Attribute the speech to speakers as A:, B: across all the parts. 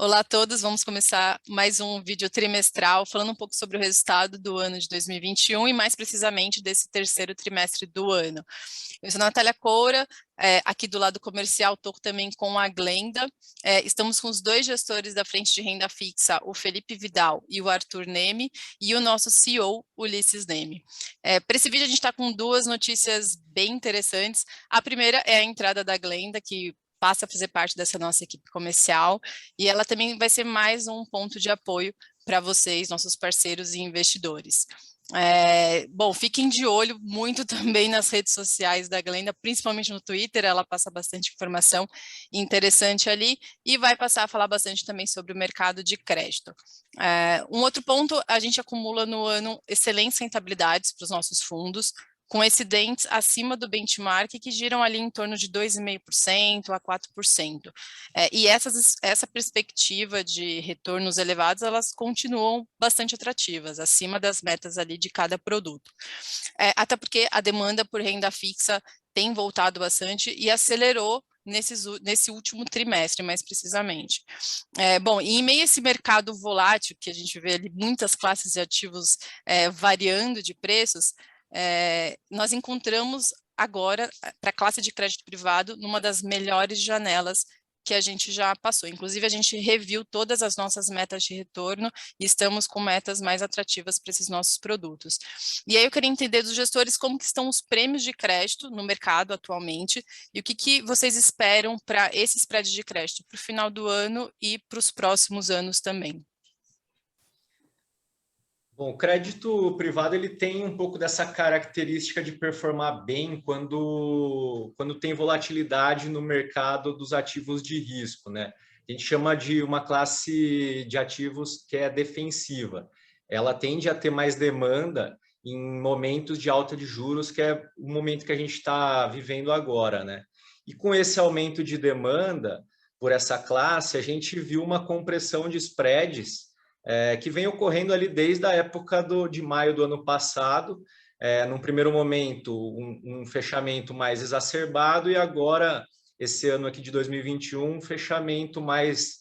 A: Olá a todos, vamos começar mais um vídeo trimestral falando um pouco sobre o resultado do ano de 2021 e mais precisamente desse terceiro trimestre do ano. Eu sou a Natália Coura, aqui do lado comercial, estou também com a Glenda, estamos com os dois gestores da frente de renda fixa, o Felipe Vidal e o Arthur Neme, e o nosso CEO, Ulisses Neme. Para esse vídeo a gente está com duas notícias bem interessantes. A primeira é a entrada da Glenda, que passa a fazer parte dessa nossa equipe comercial, e ela também vai ser mais um ponto de apoio para vocês, nossos parceiros e investidores. Bom, fiquem de olho muito também nas redes sociais da Glenda, principalmente no Twitter, ela passa bastante informação interessante ali e vai passar a falar bastante também sobre o mercado de crédito. Um outro ponto, a gente acumula no ano excelentes rentabilidades para os nossos fundos, com excedentes acima do benchmark que giram ali em torno de 2,5% a 4%. E essa perspectiva de retornos elevados, elas continuam bastante atrativas, acima das metas ali de cada produto. Até porque a demanda por renda fixa tem voltado bastante e acelerou nesse último trimestre, mais precisamente. Bom, e em meio a esse mercado volátil, que a gente vê ali muitas classes de ativos variando de preços, nós encontramos agora, para a classe de crédito privado, numa das melhores janelas que a gente já passou. Inclusive, a gente reviu todas as nossas metas de retorno e estamos com metas mais atrativas para esses nossos produtos. E aí eu queria entender dos gestores como que estão os prêmios de crédito no mercado atualmente e o que vocês esperam para esse spread de crédito para o final do ano e para os próximos anos também.
B: Bom, o crédito privado ele tem um pouco dessa característica de performar bem quando tem volatilidade no mercado dos ativos de risco, né? A gente chama de uma classe de ativos que é defensiva. Ela tende a ter mais demanda em momentos de alta de juros, que é o momento que a gente está vivendo agora, né? E com esse aumento de demanda por essa classe, a gente viu uma compressão de spreads que vem ocorrendo ali desde a época de maio do ano passado, num primeiro momento um fechamento mais exacerbado e agora, esse ano aqui de 2021, um fechamento mais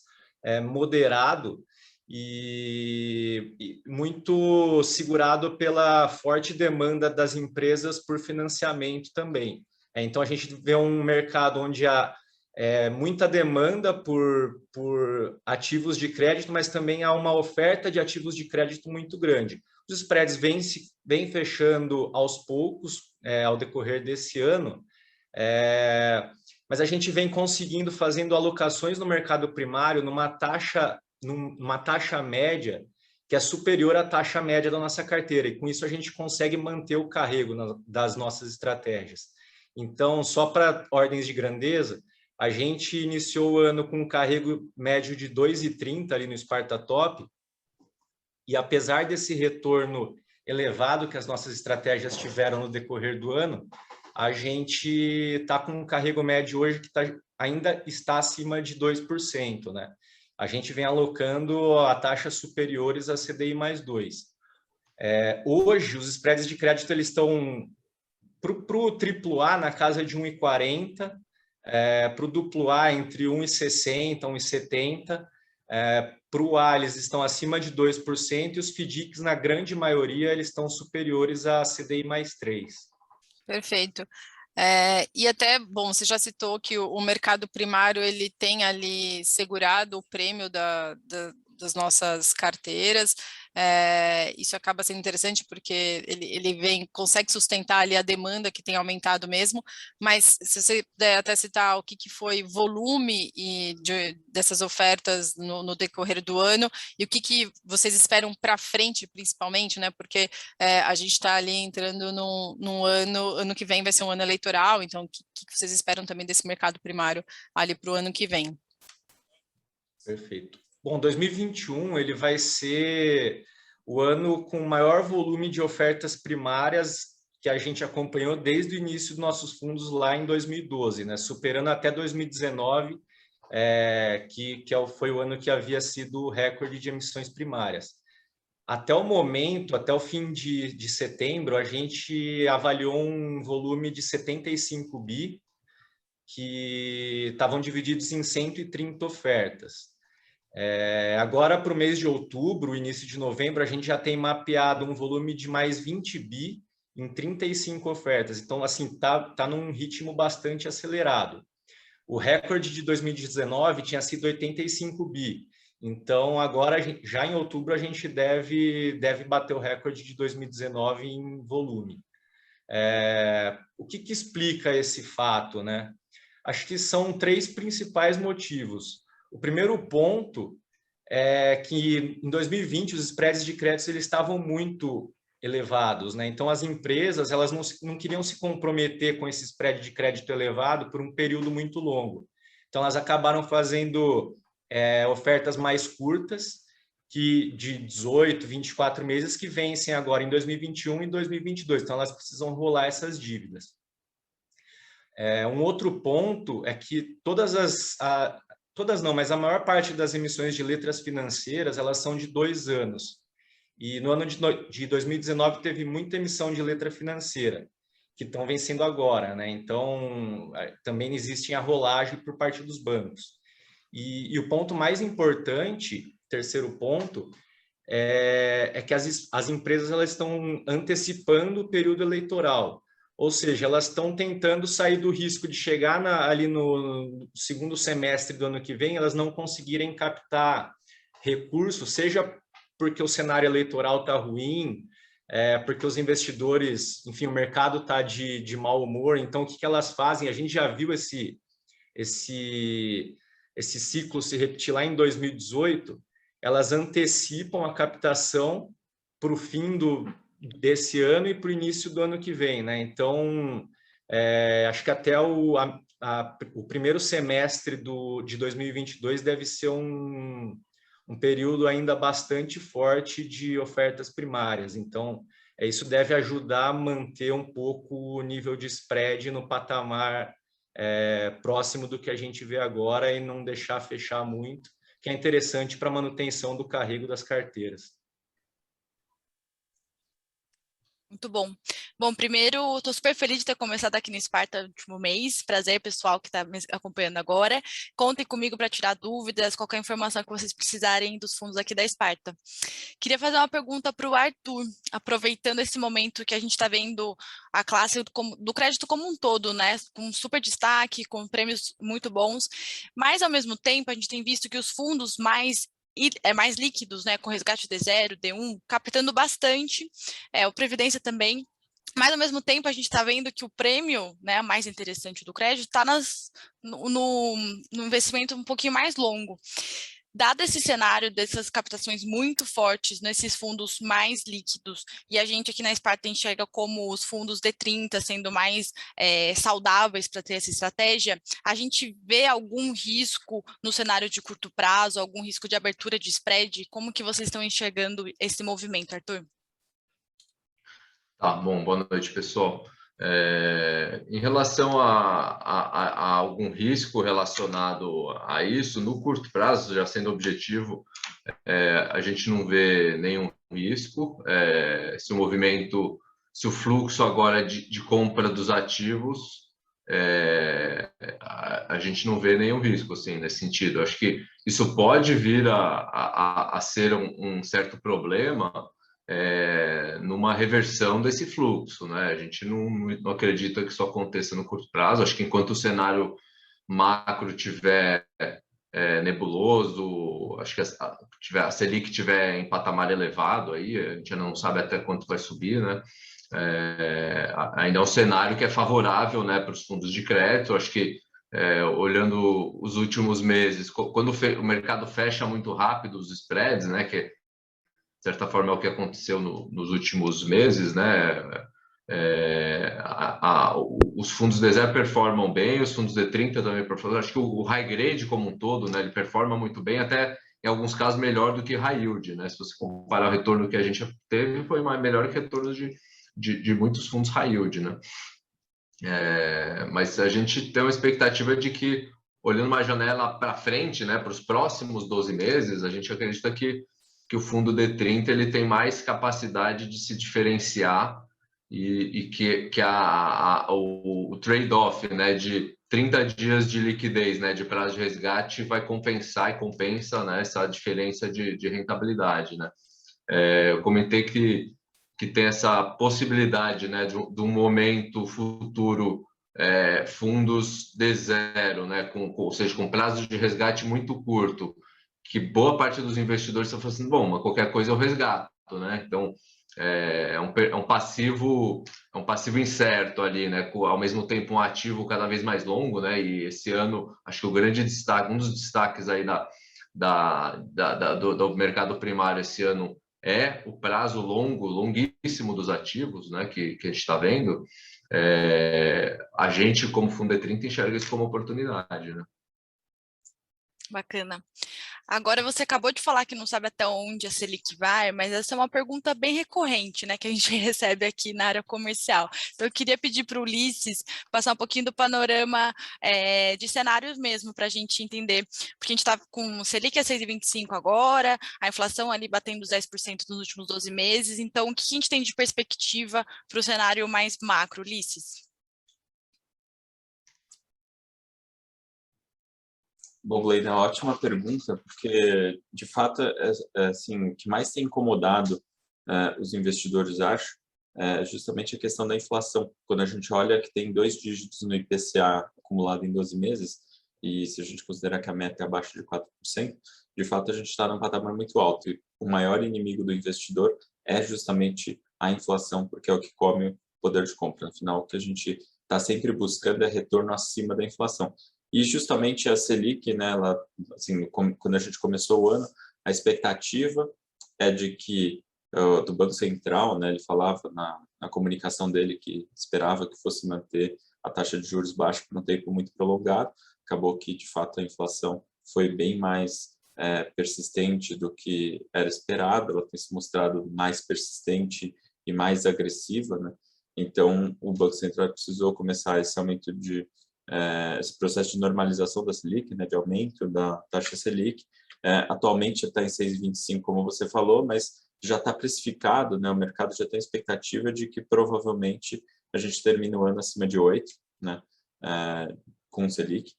B: moderado e muito segurado pela forte demanda das empresas por financiamento também. Então, a gente vê um mercado onde há muita demanda por ativos de crédito, mas também há uma oferta de ativos de crédito muito grande. Os spreads vêm fechando aos poucos ao decorrer desse ano, mas a gente vem conseguindo fazendo alocações no mercado primário numa taxa média que é superior à taxa média da nossa carteira, e com isso a gente consegue manter o carrego das nossas estratégias. Então, só para ordens de grandeza, a gente iniciou o ano com um carrego médio de 2,30 ali no Sparta Top, e apesar desse retorno elevado que as nossas estratégias tiveram no decorrer do ano, a gente está com um carrego médio hoje que ainda está acima de 2%, né? A gente vem alocando a taxas superiores a CDI mais 2. Hoje, os spreads de crédito eles estão para o AAA na casa de 1,40, para o duplo A entre 1,60 e 1,70, para o A eles estão acima de 2% e os FDICs, na grande maioria, eles estão superiores a CDI mais 3.
A: Perfeito. E até, bom, você já citou que o mercado primário ele tem ali segurado o prêmio das nossas carteiras. Isso acaba sendo interessante porque ele consegue sustentar ali a demanda que tem aumentado mesmo, mas se você puder até citar o que foi volume dessas ofertas no decorrer do ano e o que vocês esperam para frente, principalmente, né? Porque a gente está ali entrando num ano que vem vai ser um ano eleitoral, então o que vocês esperam também desse mercado primário ali para o ano que vem?
B: Perfeito. Bom, 2021 ele vai ser o ano com maior volume de ofertas primárias que a gente acompanhou desde o início dos nossos fundos lá em 2012, né? Superando até 2019, foi o ano que havia sido o recorde de emissões primárias. Até o momento, até o fim de setembro, a gente avaliou um volume de 75 bi, que estavam divididos em 130 ofertas. Agora, para o mês de outubro, início de novembro, a gente já tem mapeado um volume de mais 20 bi em 35 ofertas. Então, assim, tá num ritmo bastante acelerado. O recorde de 2019 tinha sido 85 bi. Então, agora, já em outubro, a gente deve bater o recorde de 2019 em volume. O que explica esse fato, né? Acho que são 3 principais motivos. O primeiro ponto é que em 2020 os spreads de créditos eles estavam muito elevados, né? Então as empresas elas não queriam se comprometer com esse spread de crédito elevado por um período muito longo. Então elas acabaram fazendo ofertas mais curtas, que de 18, 24 meses, que vencem agora em 2021 e 2022. Então elas precisam rolar essas dívidas. Um outro ponto é que todas não, mas a maior parte das emissões de letras financeiras, elas são de 2 anos. E no ano de 2019 teve muita emissão de letra financeira, que estão vencendo agora, né? Então, também existe a rolagem por parte dos bancos. E o ponto mais importante, terceiro ponto, é que as empresas elas estão antecipando o período eleitoral. Ou seja, elas estão tentando sair do risco de chegar ali no segundo semestre do ano que vem, elas não conseguirem captar recursos, seja porque o cenário eleitoral está ruim, porque os investidores, enfim, o mercado está de mau humor. Então, o que elas fazem? A gente já viu esse ciclo se repetir lá em 2018. Elas antecipam a captação para o fim desse ano e para o início do ano que vem, né? Então, acho que até o primeiro semestre de 2022 deve ser um período ainda bastante forte de ofertas primárias. Então, isso deve ajudar a manter um pouco o nível de spread no patamar próximo do que a gente vê agora e não deixar fechar muito, que é interessante para a manutenção do carrego das carteiras.
A: Muito bom. Bom, primeiro, estou super feliz de ter começado aqui no Sparta no último mês. Prazer, pessoal que está me acompanhando agora. Contem comigo para tirar dúvidas, qualquer informação que vocês precisarem dos fundos aqui da Sparta. Queria fazer uma pergunta para o Arthur, aproveitando esse momento que a gente está vendo a classe do crédito como um todo, né? Com super destaque, com prêmios muito bons, mas ao mesmo tempo a gente tem visto que os fundos mais líquidos, né, com resgate D0, D1, captando bastante, o Previdência também, mas ao mesmo tempo a gente está vendo que o prêmio, né, mais interessante do crédito está no investimento um pouquinho mais longo. Dado esse cenário dessas captações muito fortes nesses fundos mais líquidos, e a gente aqui na Sparta enxerga como os fundos D30 sendo mais saudáveis para ter essa estratégia, a gente vê algum risco no cenário de curto prazo, algum risco de abertura de spread? Como que vocês estão enxergando esse movimento, Arthur?
C: Tá bom, boa noite, pessoal. Em relação a algum risco relacionado a isso, no curto prazo, já sendo objetivo, a gente não vê nenhum risco. Se o fluxo agora de compra dos ativos, a gente não vê nenhum risco assim, nesse sentido. Acho que isso pode vir a ser um certo problema numa reversão desse fluxo, né? A gente não acredita que isso aconteça no curto prazo. Acho que enquanto o cenário macro tiver nebuloso, acho que a Selic tiver em patamar elevado, aí a gente não sabe até quanto vai subir, né? Ainda é um cenário que é favorável, né, para os fundos de crédito. Acho que olhando os últimos meses, quando o mercado fecha muito rápido os spreads, né, que de certa forma é o que aconteceu nos últimos meses, né? Os fundos D0 performam bem, os fundos D30 também performam. Acho que o high grade como um todo, né, ele performa muito bem, até em alguns casos melhor do que high yield, né? Se você comparar o retorno que a gente teve, foi melhor que o retorno de muitos fundos high yield, né? Mas a gente tem uma expectativa de que, olhando uma janela para frente, né, para os próximos 12 meses, a gente acredita que o fundo D30 ele tem mais capacidade de se diferenciar e que o trade-off, né, de 30 dias de liquidez, né, de prazo de resgate, vai compensar e compensa, né, essa diferença de rentabilidade, né? Eu comentei que tem essa possibilidade, né, de um momento futuro, fundos de zero, né, ou seja, com prazo de resgate muito curto, que boa parte dos investidores estão falando assim, bom, mas qualquer coisa eu resgato, né? Então, é um passivo incerto ali, né? Ao mesmo tempo um ativo cada vez mais longo, né? E esse ano, acho que o grande destaque, um dos destaques aí do mercado primário esse ano é o prazo longuíssimo dos ativos, né? Que a gente está vendo. A gente, como Fundo E30, enxerga isso como oportunidade, né?
D: Bacana. Agora, você acabou de falar que não sabe até onde a Selic vai, mas essa é uma pergunta bem recorrente, né, que a gente recebe aqui na área comercial. Então, eu queria pedir para o Ulisses passar um pouquinho do panorama de cenários mesmo, para a gente entender, porque a gente está com o Selic a 6,25 agora, a inflação ali batendo os 10% nos últimos 12 meses, então, o que a gente tem de perspectiva para o cenário mais macro, Ulisses?
E: Bom, Gleina, ótima pergunta, porque, de fato, assim, o que mais tem incomodado os investidores, acho, é justamente a questão da inflação. Quando a gente olha que tem 2 dígitos no IPCA acumulado em 12 meses, e se a gente considerar que a meta é abaixo de 4%, de fato, a gente está num patamar muito alto. E o maior inimigo do investidor é justamente a inflação, porque é o que come o poder de compra. Afinal, o que a gente está sempre buscando é retorno acima da inflação. E justamente a Selic, né, ela, assim, quando a gente começou o ano, a expectativa é de que do Banco Central, né, ele falava na comunicação dele que esperava que fosse manter a taxa de juros baixa por um tempo muito prolongado. Acabou que, de fato, a inflação foi bem mais persistente do que era esperado, ela tem se mostrado mais persistente e mais agressiva, né? Então, o Banco Central precisou começar esse aumento esse processo de normalização da Selic, né, de aumento da taxa Selic. Atualmente está em 6,25, como você falou, mas já está precificado, né, o mercado já tem expectativa de que provavelmente a gente termine o ano acima de 8, né, com Selic,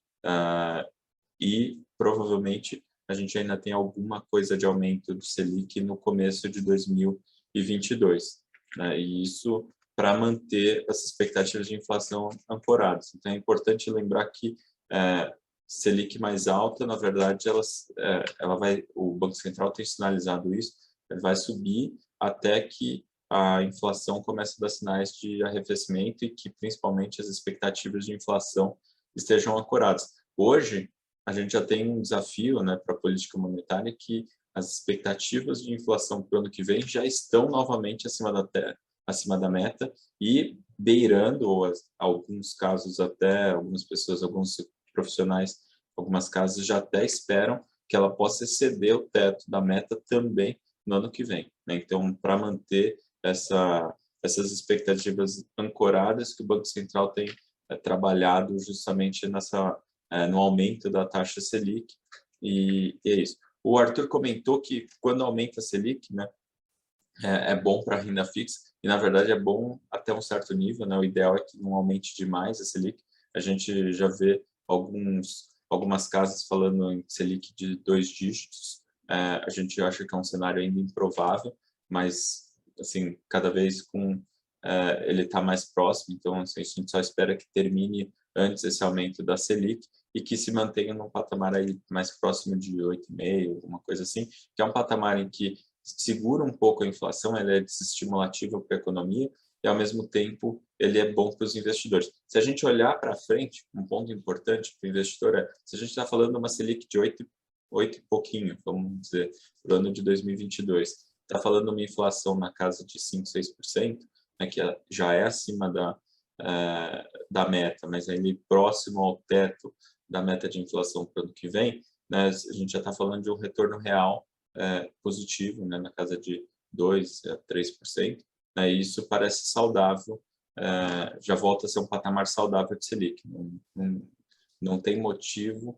E: e provavelmente a gente ainda tem alguma coisa de aumento do Selic no começo de 2022, né, e isso para manter as expectativas de inflação ancoradas. Então, é importante lembrar que Selic mais alta, na verdade, ela vai, o Banco Central tem sinalizado isso, ele vai subir até que a inflação comece a dar sinais de arrefecimento e que, principalmente, as expectativas de inflação estejam ancoradas. Hoje, a gente já tem um desafio, né, para a política monetária, que as expectativas de inflação para o ano que vem já estão novamente acima da meta e beirando, ou alguns casos até, algumas pessoas, alguns profissionais, algumas casas já até esperam que ela possa exceder o teto da meta também no ano que vem, né? Então, para manter essas expectativas ancoradas, que o Banco Central tem trabalhado justamente no aumento da taxa Selic, e é isso. O Arthur comentou que quando aumenta a Selic, né, é bom para a renda fixa, e na verdade é bom até um certo nível, né? O ideal é que não aumente demais a Selic. A gente já vê algumas casas falando em Selic de 2 dígitos. A gente acha que é um cenário ainda improvável, mas assim, cada vez ele está mais próximo, então assim, a gente só espera que termine antes esse aumento da Selic e que se mantenha num patamar aí mais próximo de 8,5, alguma coisa assim, que é um patamar em que segura um pouco a inflação, ele é desestimulativo para a economia e, ao mesmo tempo, ele é bom para os investidores. Se a gente olhar para frente, um ponto importante para o investidor se a gente está falando de uma Selic de 8 e pouquinho, vamos dizer, para o ano de 2022, está falando de uma inflação na casa de 5, 6%, né, que já é acima da meta, mas ainda próximo ao teto da meta de inflação para o ano que vem, né, a gente já está falando de um retorno real positivo, né, na casa de 2 a 3%, né, e isso parece saudável, já volta a ser um patamar saudável de Selic. Não tem motivo,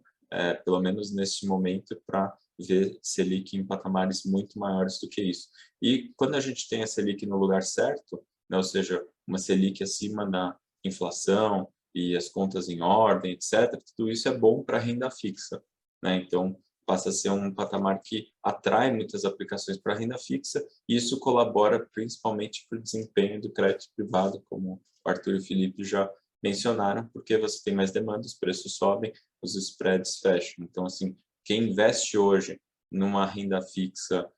E: pelo menos neste momento, para ver Selic em patamares muito maiores do que isso. E quando a gente tem a Selic no lugar certo, né, ou seja, uma Selic acima da inflação e as contas em ordem, etc., tudo isso é bom para a renda fixa, né? Então, passa a ser um patamar que atrai muitas aplicações para renda fixa, e isso colabora principalmente para o desempenho do crédito privado, como o Arthur e o Felipe já mencionaram, porque você tem mais demanda, os preços sobem, os spreads fecham. Então, assim, quem investe hoje numa renda fixa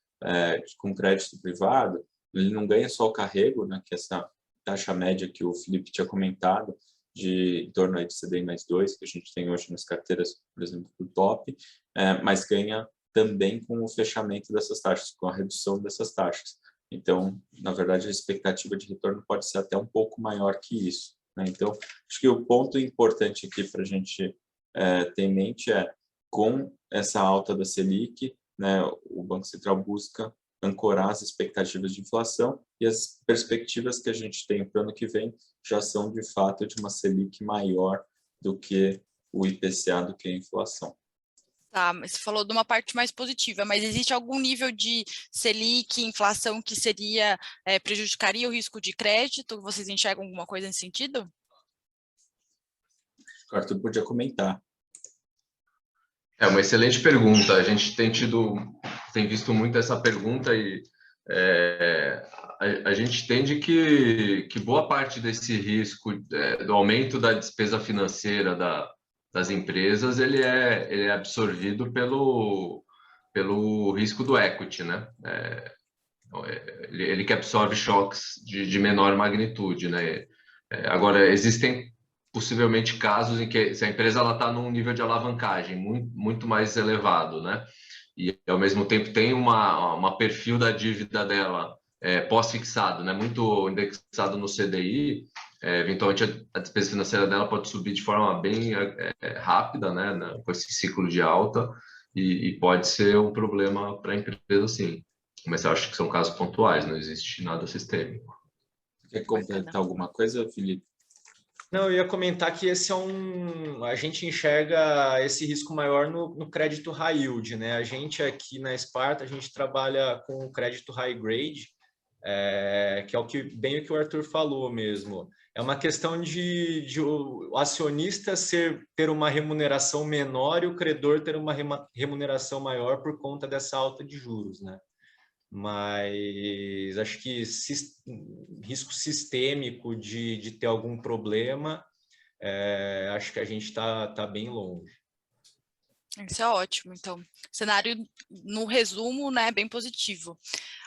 E: com crédito privado, ele não ganha só o carrego, né, que é essa taxa média que o Felipe tinha comentado, de em torno aí de CDI mais 2, que a gente tem hoje nas carteiras, por exemplo, do top, mas ganha também com o fechamento dessas taxas, com a redução dessas taxas. Então, na verdade, a expectativa de retorno pode ser até um pouco maior que isso, né? Então, acho que o ponto importante aqui para a gente ter em mente é, com essa alta da Selic, né, o Banco Central busca ancorar as expectativas de inflação, e as perspectivas que a gente tem para o ano que vem já são, de fato, de uma Selic maior do que o IPCA, do que a inflação.
D: Tá, mas você falou de uma parte mais positiva, mas existe algum nível de Selic, inflação, que seria, prejudicaria o risco de crédito? Vocês enxergam alguma coisa nesse sentido?
E: O Arthur podia comentar.
C: É uma excelente pergunta. A gente tem visto muito essa pergunta e a gente entende que boa parte desse risco do aumento da despesa financeira das empresas ele é absorvido pelo risco do equity, né? Ele que absorve choques de menor magnitude, né? Agora, existem possivelmente casos em que se a empresa está num nível de alavancagem muito mais elevado, né? E ao mesmo tempo tem uma perfil da dívida dela pós-fixado, né? Muito indexado no CDI, eventualmente a despesa financeira dela pode subir de forma bem rápida, né? Com esse ciclo de alta, e pode ser um problema para a empresa, sim. Mas eu acho que são casos pontuais, não existe nada sistêmico.
E: Quer completar alguma coisa, Felipe?
B: Não, eu ia comentar que esse a gente enxerga esse risco maior no crédito high yield, né? A gente aqui na Sparta, a gente trabalha com o crédito high grade, que é bem o que o Arthur falou mesmo. É uma questão de o acionista ter uma remuneração menor e o credor ter uma remuneração maior por conta dessa alta de juros, né? Mas acho que risco sistêmico de ter algum problema, acho que a gente está bem longe.
D: Isso é ótimo, então. Cenário, no resumo, né, bem positivo.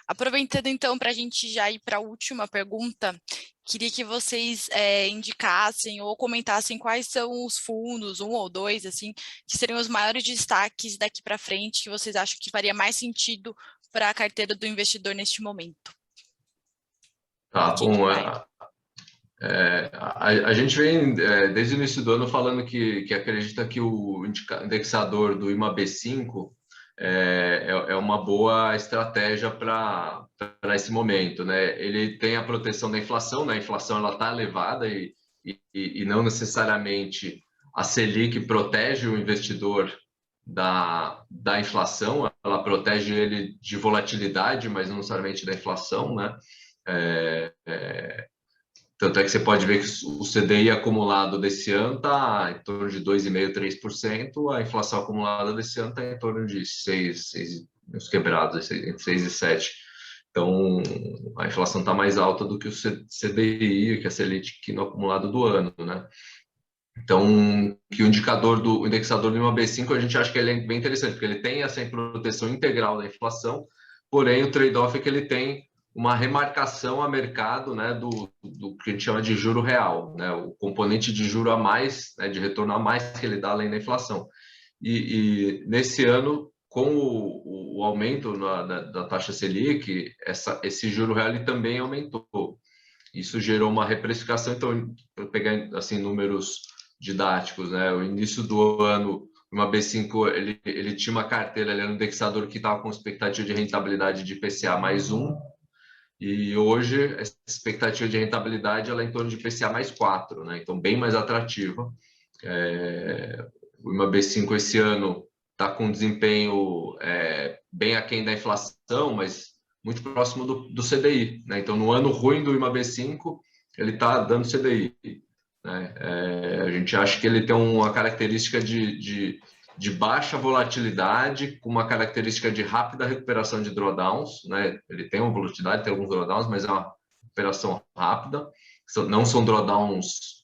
D: Aproveitando, então, para a gente já ir para a última pergunta, queria que vocês indicassem ou comentassem quais são os fundos, um ou dois, assim, que seriam os maiores destaques daqui para frente, que vocês acham que faria mais sentido para a carteira do investidor neste momento.
C: Tá bom. A gente vem desde o início do ano falando que acredita que o indexador do IMAB5 é uma boa estratégia para esse momento, né? Ele tem a proteção da inflação, né? A inflação ela está elevada e não necessariamente a Selic protege o investidor da inflação, ela protege ele de volatilidade, mas não necessariamente da inflação, né? Tanto é que você pode ver que o CDI acumulado desse ano está em torno de 2,5%, 3%, a inflação acumulada desse ano está em torno de 6, uns quebrados, entre 6 e 7%. Então, a inflação está mais alta do que o CDI, que é a Selic no acumulado do ano, né? Então, que o indexador do IMAB5, a gente acha que ele é bem interessante, porque ele tem essa proteção integral da inflação, porém o trade-off é que ele tem uma remarcação a mercado, né, do que a gente chama de juro real, né, o componente de juro a mais, né, de retorno a mais que ele dá além da inflação. E nesse ano, com o aumento da taxa Selic, esse juro real ele também aumentou. Isso gerou uma reprecificação. Então, para pegar assim números didáticos, né, o início do ano, uma B5 ele tinha uma carteira, ele era um indexador que estava com expectativa de rentabilidade de IPCA mais 1, e hoje essa expectativa de rentabilidade ela é em torno de IPCA mais 4, né? Então bem mais atrativa. O IMAB5 esse ano está com um desempenho bem aquém da inflação, mas muito próximo do CDI, né? Então no ano ruim do IMAB5 ele está dando CDI. né? A gente acha que ele tem uma característica de baixa volatilidade, com uma característica de rápida recuperação de drawdowns, né? Ele tem uma volatilidade, tem alguns drawdowns, mas é uma recuperação rápida. Não são drawdowns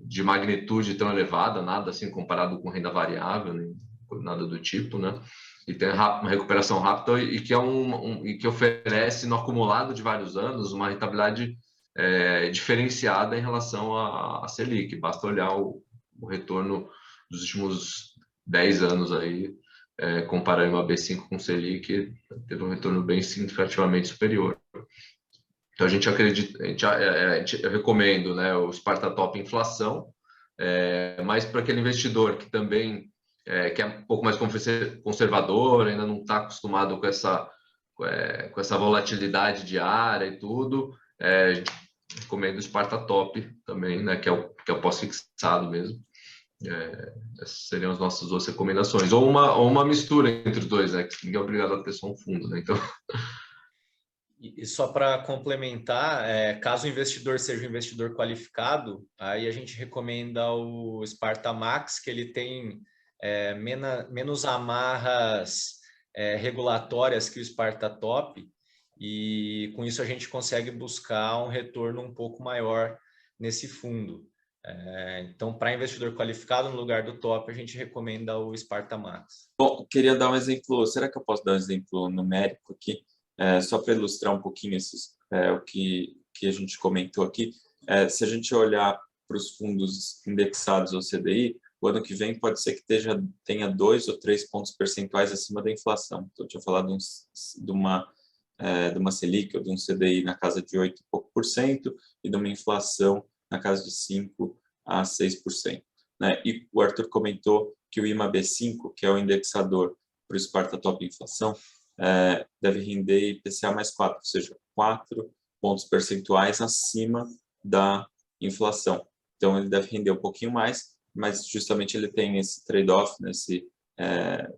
C: de magnitude tão elevada, nada assim comparado com renda variável, nem nada do tipo, né? E tem uma recuperação rápida e que e que oferece no acumulado de vários anos uma rentabilidade diferenciada em relação à Selic. Basta olhar o retorno dos últimos 10 anos aí, comparando a B5 com Selic, teve um retorno bem significativamente superior. Então, a gente acredita, eu recomendo, né, o Sparta-Top Inflação, mas para aquele investidor que também que é um pouco mais conservador, ainda não está acostumado com essa volatilidade diária e tudo, a gente recomendo o Sparta-Top também, né, que é o pós-fixado mesmo. Essas seriam as nossas duas recomendações. Ou uma mistura entre os dois, né, que ninguém é obrigado a ter só um fundo, né, então...
B: E só para complementar, caso o investidor seja um investidor qualificado, aí a gente recomenda o Sparta Max, que ele tem menos amarras regulatórias que o Sparta Top, e com isso a gente consegue buscar um retorno um pouco maior nesse fundo. Então, para investidor qualificado, no lugar do Top, a gente recomenda o Sparta Max.
E: Bom, queria dar um exemplo, será que eu posso dar um exemplo numérico aqui? Só para ilustrar um pouquinho o que a gente comentou aqui. Se a gente olhar para os fundos indexados ao CDI, o ano que vem pode ser que tenha 2 ou 3 pontos percentuais acima da inflação. Então, eu tinha falado de uma Selic ou de um CDI na casa de 8 e pouco por cento e de uma inflação na casa de 5 a 6%. Né? E o Arthur comentou que o IMAB5, que é o indexador para o Sparta Top Inflação, deve render IPCA mais 4, ou seja, 4 pontos percentuais acima da inflação. Então, ele deve render um pouquinho mais, mas justamente ele tem esse trade-off, né,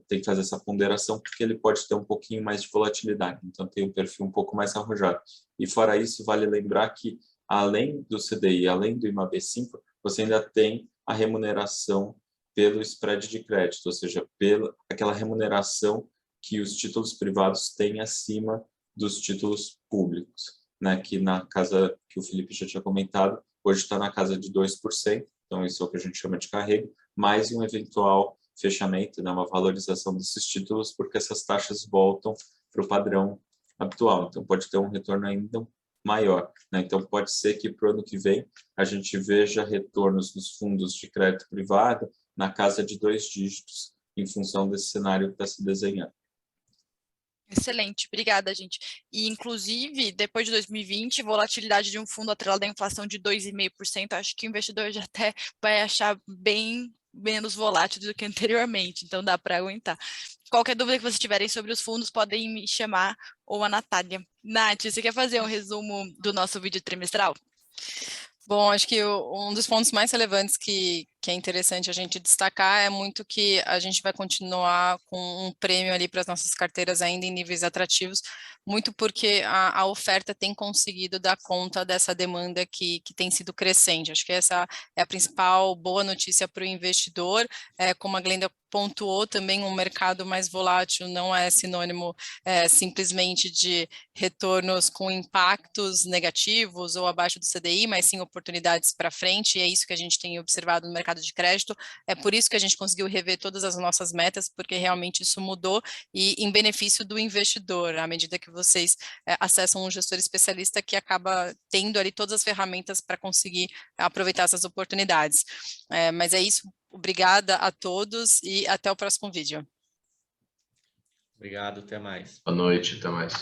E: tem que fazer essa ponderação, porque ele pode ter um pouquinho mais de volatilidade, então tem um perfil um pouco mais arrojado. E fora isso, vale lembrar que, além do CDI, além do IMAB5, você ainda tem a remuneração pelo spread de crédito, ou seja, aquela remuneração que os títulos privados têm acima dos títulos públicos, né? Que na casa que o Felipe já tinha comentado, hoje está na casa de 2%, então isso é o que a gente chama de carrego, mais um eventual fechamento, né? Uma valorização desses títulos, porque essas taxas voltam para o padrão habitual, então pode ter um retorno ainda maior, né? Então pode ser que para o ano que vem a gente veja retornos nos fundos de crédito privado na casa de 2 dígitos, em função desse cenário que está se desenhando.
D: Excelente, obrigada, gente. E, inclusive, depois de 2020, volatilidade de um fundo atrelado à inflação de 2,5%, acho que o investidor já até vai achar bem menos volátil do que anteriormente, então dá para aguentar. Qualquer dúvida que vocês tiverem sobre os fundos, podem me chamar ou a Natália. Nath, você quer fazer um resumo do nosso vídeo trimestral?
A: Bom, acho que um dos pontos mais relevantes que é interessante a gente destacar é muito que a gente vai continuar com um prêmio ali para as nossas carteiras ainda em níveis atrativos, muito porque a oferta tem conseguido dar conta dessa demanda que tem sido crescente. Acho que essa é a principal boa notícia para o investidor. Como a Glenda pontuou, também um mercado mais volátil não é sinônimo simplesmente de retornos com impactos negativos ou abaixo do CDI, mas sim oportunidades para frente, e é isso que a gente tem observado no mercado de crédito. É por isso que a gente conseguiu rever todas as nossas metas, porque realmente isso mudou e em benefício do investidor, à medida que vocês acessam um gestor especialista que acaba tendo ali todas as ferramentas para conseguir aproveitar essas oportunidades. Mas é isso, obrigada a todos e até o próximo vídeo.
B: Obrigado, até mais.
C: Boa noite, até mais.